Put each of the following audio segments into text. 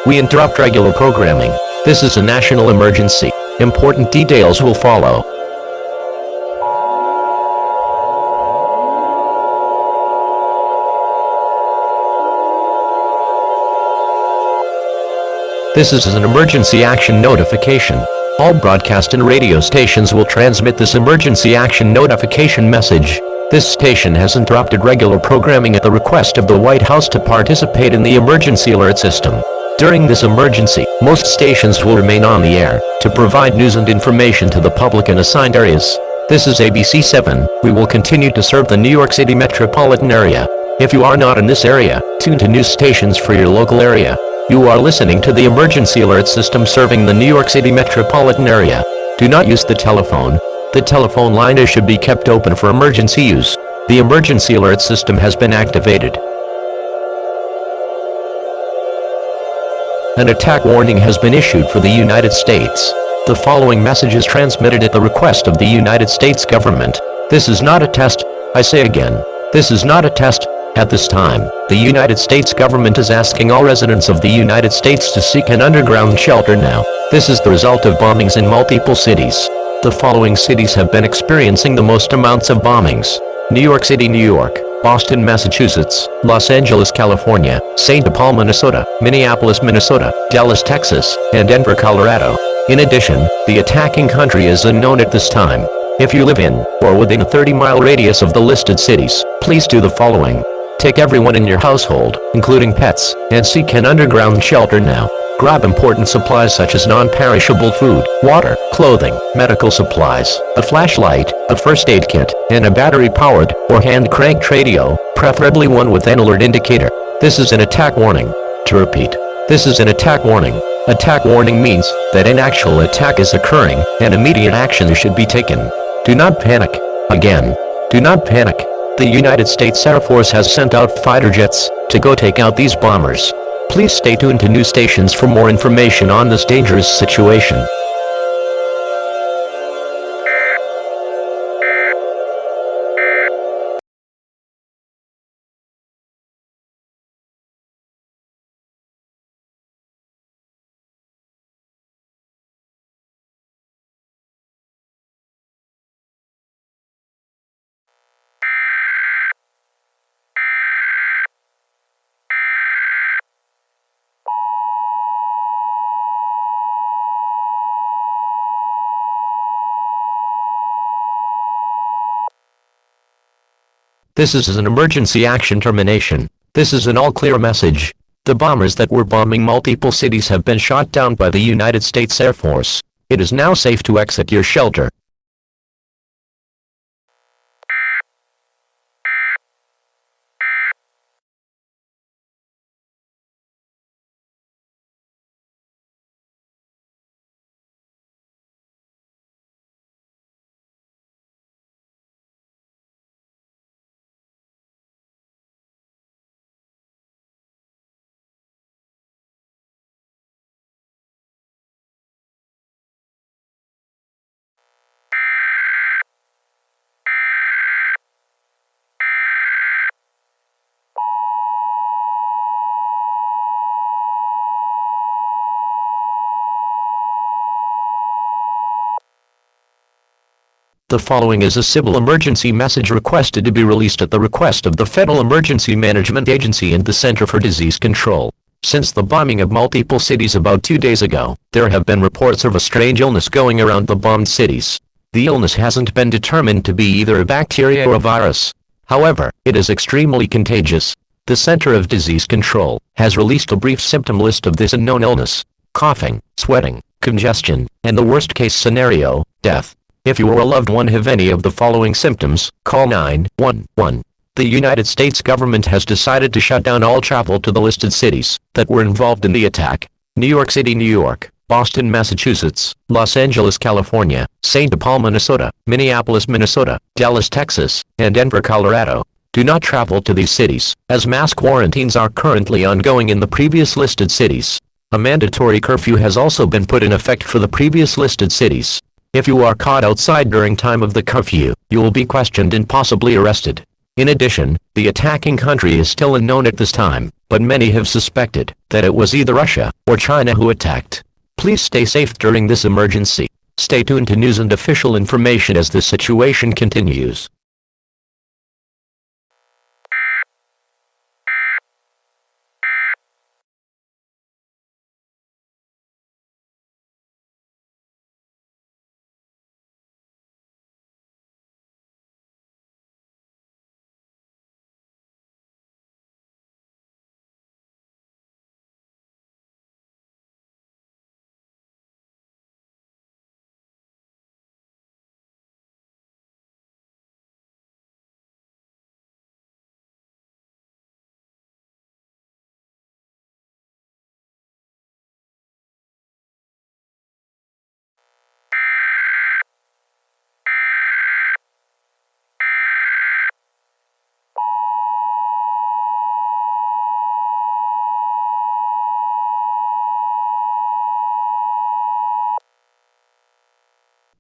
We interrupt regular programming. This is a national emergency. Important details will follow. This is an emergency action notification. All broadcast and radio stations will transmit this emergency action notification message. This station has interrupted regular programming at the request of the White House to participate in the emergency alert system. During this emergency, most stations will remain on the air to provide news and information to the public in assigned areas. This is ABC 7. We will continue to serve the New York City metropolitan area. If you are not in this area, tune to news stations for your local area. You are listening to the emergency alert system serving the New York City metropolitan area. Do not use the telephone. The telephone line should be kept open for emergency use. The emergency alert system has been activated. An attack warning has been issued for the United States. The following message is transmitted at the request of the United States government. This is not a test. I say again, this is not a test. At this time, the United States government is asking all residents of the United States to seek an underground shelter now. This is the result of bombings in multiple cities. The following cities have been experiencing the most amounts of bombings: New York City, New York; Boston, Massachusetts; Los Angeles, California; St. Paul, Minnesota; Minneapolis, Minnesota; Dallas, Texas; and Denver, Colorado. In addition, the attacking country is unknown at this time. If you live in or within a 30-mile radius of the listed cities, please do the following. Take everyone in your household, including pets, and seek an underground shelter now. Grab important supplies such as non-perishable food, water, clothing, medical supplies, a flashlight, a first aid kit, and a battery-powered or hand-cranked radio, preferably one with an alert indicator. This is an attack warning. To repeat, this is an attack warning. Attack warning means that an actual attack is occurring and immediate action should be taken. Do not panic. Again, do not panic. The United States Air Force has sent out fighter jets to go take out these bombers. Please stay tuned to news stations for more information on this dangerous situation. This is an emergency action termination. This is an all-clear message. The bombers that were bombing multiple cities have been shot down by the United States Air Force. It is now safe to exit your shelter. The following is a civil emergency message requested to be released at the request of the Federal Emergency Management Agency and the Center for Disease Control. Since the bombing of multiple cities about 2 days ago, there have been reports of a strange illness going around the bombed cities. The illness hasn't been determined to be either a bacteria or a virus. However, it is extremely contagious. The Center of Disease Control has released a brief symptom list of this unknown illness: coughing, sweating, congestion, and the worst-case scenario, death. If you or a loved one have any of the following symptoms, call 911. The United States government has decided to shut down all travel to the listed cities that were involved in the attack: New York City, New York; Boston, Massachusetts; Los Angeles, California; St. Paul, Minnesota; Minneapolis, Minnesota; Dallas, Texas; and Denver, Colorado. Do not travel to these cities, as mass quarantines are currently ongoing in the previous listed cities. A mandatory curfew has also been put in effect for the previous listed cities. If you are caught outside during time of the curfew, you will be questioned and possibly arrested. In addition, the attacking country is still unknown at this time. but many have suspected that it was either Russia or China who attacked. Please stay safe during this emergency. Stay tuned to news and official information as the situation continues.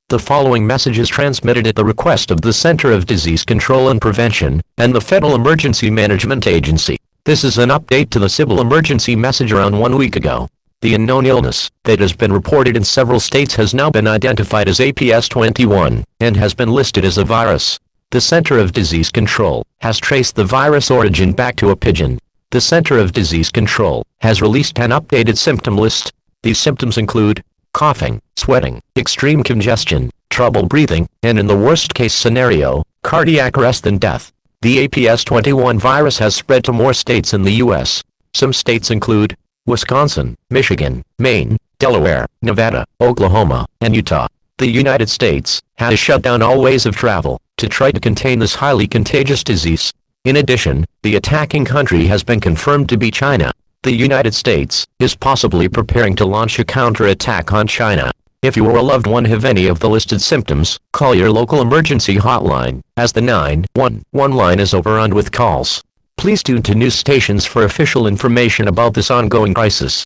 The following message is transmitted at the request of the Center of Disease Control and Prevention and the Federal Emergency Management Agency. This is an update to the civil emergency message around 1 week ago. The unknown illness that has been reported in several states has now been identified as APS-21 and has been listed as a virus. The Center of Disease Control has traced the virus origin back to a pigeon. The Center of Disease Control has released an updated symptom list. These symptoms include coughing, sweating, extreme congestion, trouble breathing, and in the worst-case scenario, cardiac arrest and death. The APS-21 virus has spread to more states in the U.S. Some states include Wisconsin, Michigan, Maine, Delaware, Nevada, Oklahoma, and Utah. The United States has shut down all ways of travel to try to contain this highly contagious disease. In addition, the attacking country has been confirmed to be China. The United States is possibly preparing to launch a counterattack on China. If you or a loved one have any of the listed symptoms, call your local emergency hotline, as the 911 line is overrun with calls. Please tune to news stations for official information about this ongoing crisis.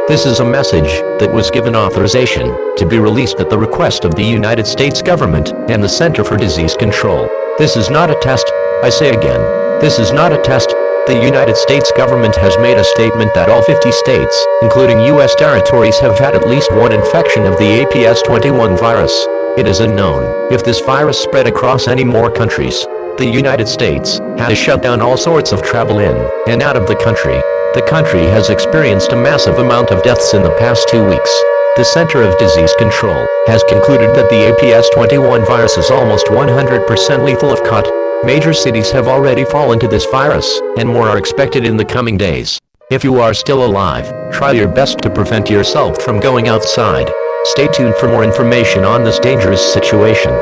This is a message that was given authorization to be released at the request of the United States government and the Center for Disease Control. This is not a test, I say again, this is not a test. The United States government has made a statement that all 50 states, including U.S. territories, have had at least one infection of the APS-21 virus. It is unknown if this virus spread across any more countries. The United States has shut down all sorts of travel in and out of the country. The country has experienced a massive amount of deaths in the past 2 weeks. The Center of Disease Control has concluded that the APS-21 virus is almost 100% lethal if caught. Major cities have already fallen to this virus, and more are expected in the coming days. If you are still alive, try your best to prevent yourself from going outside. Stay tuned for more information on this dangerous situation.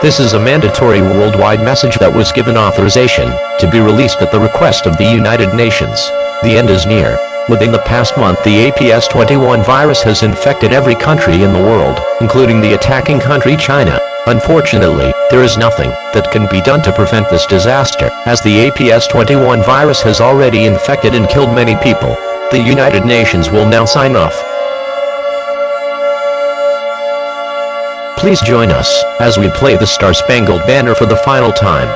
This is a mandatory worldwide message that was given authorization to be released at the request of the United Nations. The end is near. Within the past month, the APS-21 virus has infected every country in the world, including the attacking country China. Unfortunately, there is nothing that can be done to prevent this disaster, as the APS-21 virus has already infected and killed many people. The United Nations will now sign off. Please join us as we play the Star-Spangled Banner for the final time.